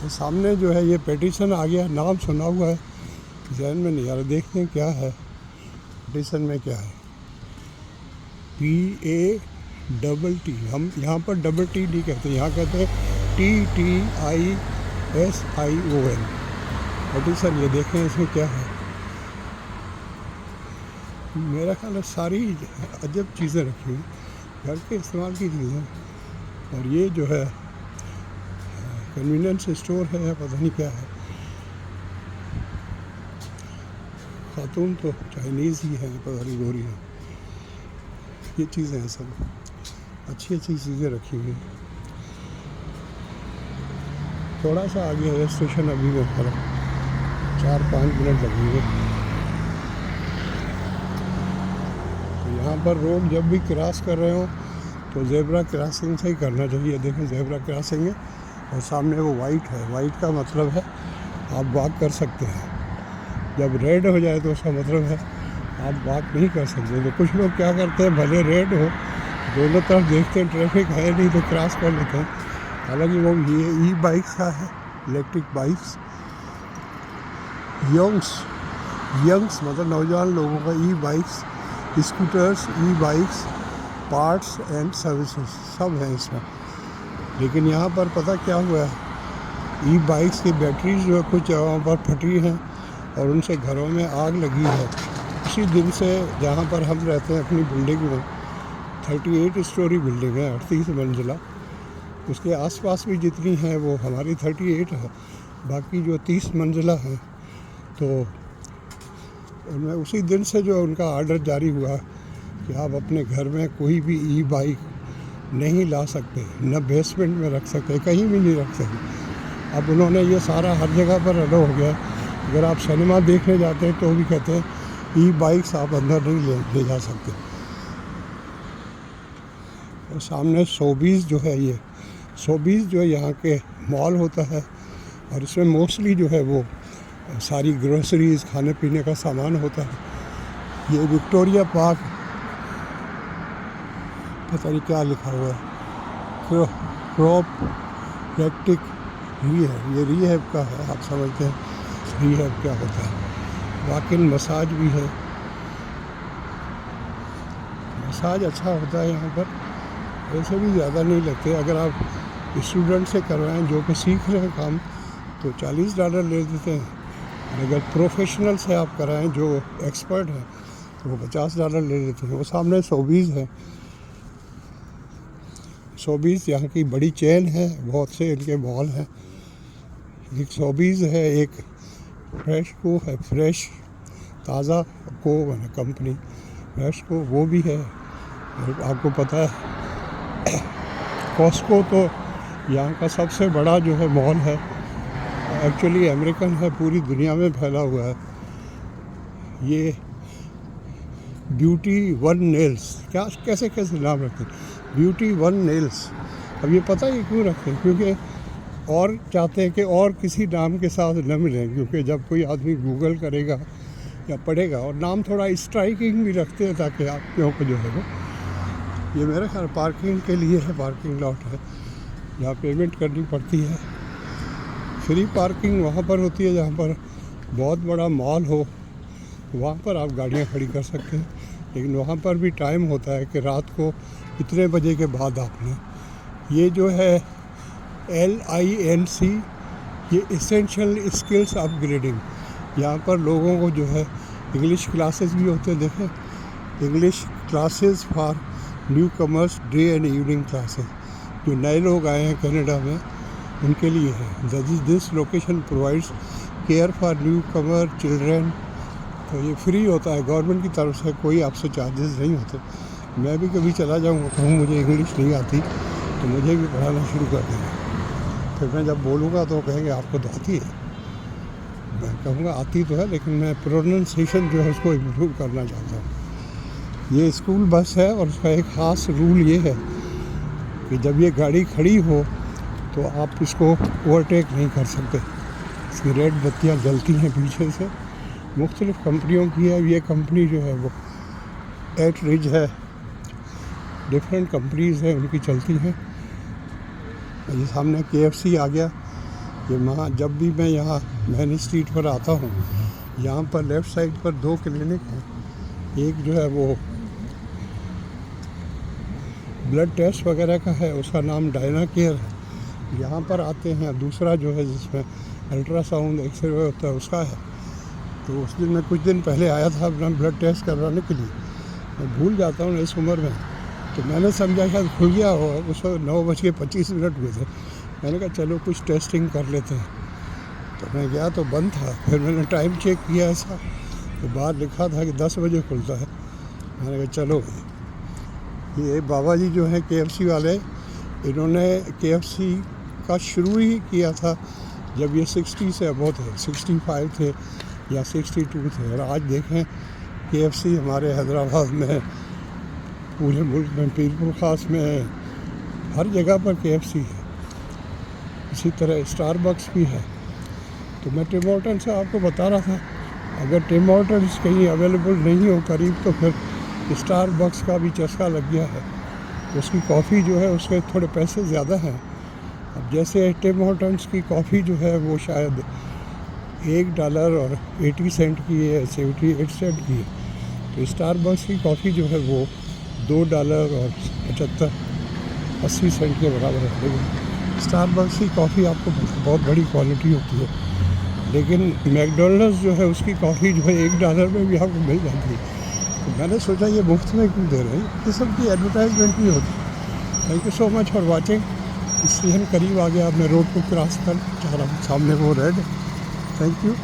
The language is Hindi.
तो सामने जो है ये पेटिशन आ गया, नाम सुना हुआ है, जहन में नहीं आ रहा। देखते हैं क्या है पेटिशन में, क्या है। PATT, हम यहाँ पर डबल टी नहीं कहते, यहाँ कहते हैं TTISION पेटिशन। ये देखें इसमें क्या है। मेरा ख्याल है सारी अजब चीज़ें रखी हुई, घर के इस्तेमाल की चीज़ें। और ये जो है कन्वीनियंस स्टोर है या पता नहीं क्या है। खातून तो चाइनीज़ ही है, पता नहीं गोरी है। ये चीज़ें हैं, सब अच्छी अच्छी चीज़ें रखी हुई। थोड़ा सा आगे है स्टेशन, अभी में खड़ा 4-5 मिनट लगेंगे। तो यहाँ पर रोड जब भी क्रॉस कर रहे हो तो ज़ेब्रा क्रॉसिंग से ही करना चाहिए। देखें ज़ेब्रा क्रॉसिंग है और सामने वो वाइट है, वाइट का मतलब है आप वॉक कर सकते हैं। जब रेड हो जाए तो उसका मतलब है आप वॉक नहीं कर सकते। तो कुछ लोग क्या करते हैं, भले रेड हो दोनों तरफ देखते हैं ट्रैफिक है नहीं तो क्रॉस कर लेते हैं। हालांकि वो ये ई बाइक्स का है, इलेक्ट्रिक बाइक्स। यंग्स मतलब नौजवान लोगों का E bikes, scooters, E bikes, parts and services सब हैं इसमें। लेकिन यहाँ पर पता क्या हुआ है, ई बाइक्स की बैटरीज जो है कुछ जगहों पर फटी हैं और उनसे घरों में आग लगी है। उसी दिन से जहाँ पर हम रहते हैं अपनी बिल्डिंग में, 38 स्टोरी बिल्डिंग है, 38 मंजिला। उसके आसपास भी जितनी हैं वो हमारी 38 है, बाकी जो 30 मंजिला है तो उनमें उसी दिन से जो उनका आर्डर जारी हुआ कि आप अपने घर में कोई भी ई बाइक नहीं ला सकते, न बेसमेंट में रख सकते, कहीं भी नहीं रख सकते। अब उन्होंने ये सारा हर जगह पर अलाउ हो गया। अगर आप सिनेमा देखने जाते हैं तो भी कहते हैं ई बाइक्स आप अंदर नहीं ले जा सकते। और सामने सोबीज़ जो है, ये सोबीज़ जो यहाँ के मॉल होता है और इसमें मोस्टली जो है वो सारी ग्रोसरीज, खाने पीने का सामान होता है। ये विक्टोरिया पार्क, पता नहीं क्या लिखा हुआ है, क्रॉप प्रैक्टिक रीहैब, ये रीहैब का है। आप समझते हैं रीहैब क्या होता है। वॉक-इन मसाज भी है, मसाज अच्छा होता है यहाँ पर, वैसे भी ज़्यादा नहीं लगते। अगर आप स्टूडेंट से करवाएं जो कि सीख रहे हैं काम तो $40 ले देते हैं। अगर प्रोफेशनल से आप कराएं जो एक्सपर्ट हैं तो वो $50 ले लेते हैं। वो सामने सोबीज़ है, सोबीज़ यहाँ की बड़ी चेन है, बहुत से इनके मॉल हैं। एक सोबीज़ है, एक फ्रेश को है, फ्रेश ताज़ा को है कंपनी, फ्रेश को वो भी है। और आपको पता है कॉस्को तो यहाँ का सबसे बड़ा जो है मॉल है, एक्चुअली अमेरिकन है, पूरी दुनिया में फैला हुआ है। ये ब्यूटी वन नेल्स, क्या कैसे कैसे नाम रखते हैं, ब्यूटी वन नेल्स। अब ये पता है क्यों रखते हैं, क्योंकि और चाहते हैं कि और किसी नाम के साथ न मिलें, क्योंकि जब कोई आदमी गूगल करेगा या पढ़ेगा, और नाम थोड़ा स्ट्राइकिंग भी रखते हैं ताकि आप क्यों को जो है वो। ये मेरे ख्याल पार्किंग के लिए है, पार्किंग लॉट है जहाँ पेमेंट करनी पड़ती है। फ्री पार्किंग वहाँ पर होती है जहाँ पर बहुत बड़ा मॉल हो, वहाँ पर आप गाड़ियाँ खड़ी कर सकते हैं। लेकिन वहाँ पर भी टाइम होता है कि रात को इतने बजे के बाद आपने, ये जो है LINC, ये एसेंशियल स्किल्स अपग्रेडिंग, यहाँ पर लोगों को जो है इंग्लिश क्लासेस भी होते हैं। देखें, English classes for new commerce, day and evening classes, जो नए लोग आए हैं कनाडा में उनके लिए है। This location provides care for new Qamar children. तो ये फ्री होता है गवर्नमेंट की तरफ से, कोई आपसे चार्जेस नहीं होते। मैं भी कभी चला जाऊँगा, कहूँ मुझे इंग्लिश नहीं आती तो मुझे भी पढ़ाना शुरू कर देंगे। फिर मैं जब बोलूँगा तो कहेंगे आपको तो आती है। मैं कहूँगा आती तो है, लेकिन मैं प्रोनाउंसिएशन जो है उसको इम्प्रूव करना चाहता हूँ। ये स्कूल बस है और उसका एक ख़ास रूल ये है कि जब ये गाड़ी खड़ी हो तो आप इसको ओवरटेक नहीं कर सकते। इसकी रेड बत्तियाँ जलती हैं पीछे से। मुख्तलिफ़ कंपनियों की है, ये कंपनी जो है वो एटरिज है, डिफरेंट कंपनीज़ हैं उनकी चलती हैं। ये सामने KFC आ गया, ये वहाँ जब भी मैं यहाँ मैन स्ट्रीट पर आता हूँ, यहाँ पर लेफ़्ट साइड पर 2 क्लिनिक हैं। एक जो है वो ब्लड टेस्ट वगैरह का है, उसका नाम डायना केयर है, यहाँ पर आते हैं। दूसरा जो है जिसमें अल्ट्रासाउंड एक्सरे होता है उसका है। तो उस दिन मैं कुछ दिन पहले आया था अपना ब्लड टेस्ट करवाने के लिए। मैं भूल जाता हूँ इस उम्र में, तो मैंने समझा शायद खुल गया हो। उस वक्त 9:25 हुए थे। मैंने कहा चलो कुछ टेस्टिंग कर लेते हैं। तो मैं गया तो बंद था। फिर मैंने टाइम चेक किया ऐसा, तो बाहर लिखा था कि 10 बजे खुलता है। मैंने कहा चलो। ये बाबा जी जो हैं KFC वाले, इन्होंने KFC का शुरू ही किया था जब ये 60 से अबव थे, 65 थे या 62 थे। और आज देखें KFC हमारे हैदराबाद में, पूरे मुल्क में, पीरपुर ख़ास में, हर जगह पर KFC है। इसी तरह स्टारबक्स भी है। तो मैं टिम हॉर्टन्स से आपको बता रहा था, अगर टिम हॉर्टन्स कहीं अवेलेबल नहीं हो करीब, तो फिर स्टारबक्स का भी चस्का लग गया है। तो उसकी कॉफ़ी जो है उसके थोड़े पैसे ज़्यादा हैं। अब जैसे टिम हॉर्टन्स की कॉफ़ी जो है वो शायद $1.80 की है, 78 सेंट की है। तो स्टारबक्स की कॉफ़ी जो है वो $2.75-80 के बराबर है। लेकिन स्टारबक्स की कॉफ़ी आपको बहुत बड़ी क्वालिटी होती है। लेकिन मैकडोनल्ड्स जो है उसकी कॉफ़ी जो है $1 में भी आपको मिल जाती है। तो मैंने सोचा ये मुफ्त में क्यों दे रहे हैं, ये सब की एडवर्टाइजमेंट भी होती है। Thank you so much for watching. Station करीब आ गया, मैं रोड को क्रॉस कर जा रहा हूँ, सामने वो रेड। Thank you.